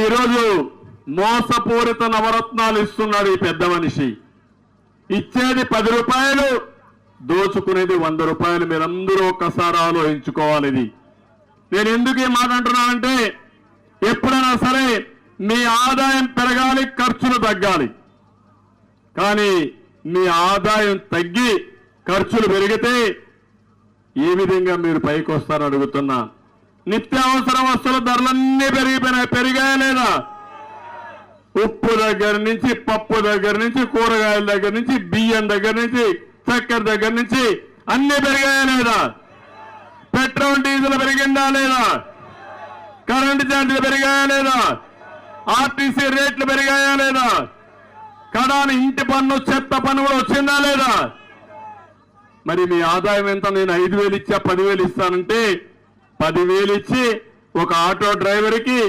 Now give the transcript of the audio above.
ఈరోజు మోసపూరిత నవరత్నాలు ఇస్తున్నాడు ఈ పెద్ద మనిషి. ఇచ్చేది 10 రూపాయలు, దోచుకునేది 100 రూపాయలు. మీరందరూ ఒక్కసారి ఆలోచించుకోవాలి. ఇది నేను ఎందుకు ఈ మాట అంటున్నానంటే, ఎప్పుడైనా సరే మీ ఆదాయం పెరగాలి, ఖర్చులు తగ్గాలి. కానీ మీ ఆదాయం తగ్గి ఖర్చులు పెరిగితే ఏ విధంగా మీరు పైకి వస్తారని అడుగుతున్నా. నిత్యావసర వస్తువుల ధరలన్నీ పెరిగాయా లేదా? ఉప్పు దగ్గర నుంచి, పప్పు దగ్గర నుంచి, కూరగాయల దగ్గర నుంచి, బియ్యం దగ్గర నుంచి, చక్కెర దగ్గర నుంచి అన్ని పెరిగాయా లేదా? పెట్రోల్ డీజిల్ పెరిగిందా లేదా? కరెంటు ఛార్జీలు పెరిగాయా లేదా? ఆర్టీసీ రేట్లు పెరిగాయా లేదా? కడాని ఇంటి పన్ను, చెత్త పన్ను కూడా వచ్చిందా లేదా? మరి మీ ఆదాయం ఎంత? నేను 5,000 ఇచ్చా, 10,000 ఇస్తానంటే 10,000 ఇచ్చి ఒక ఆటో డ్రైవర్కి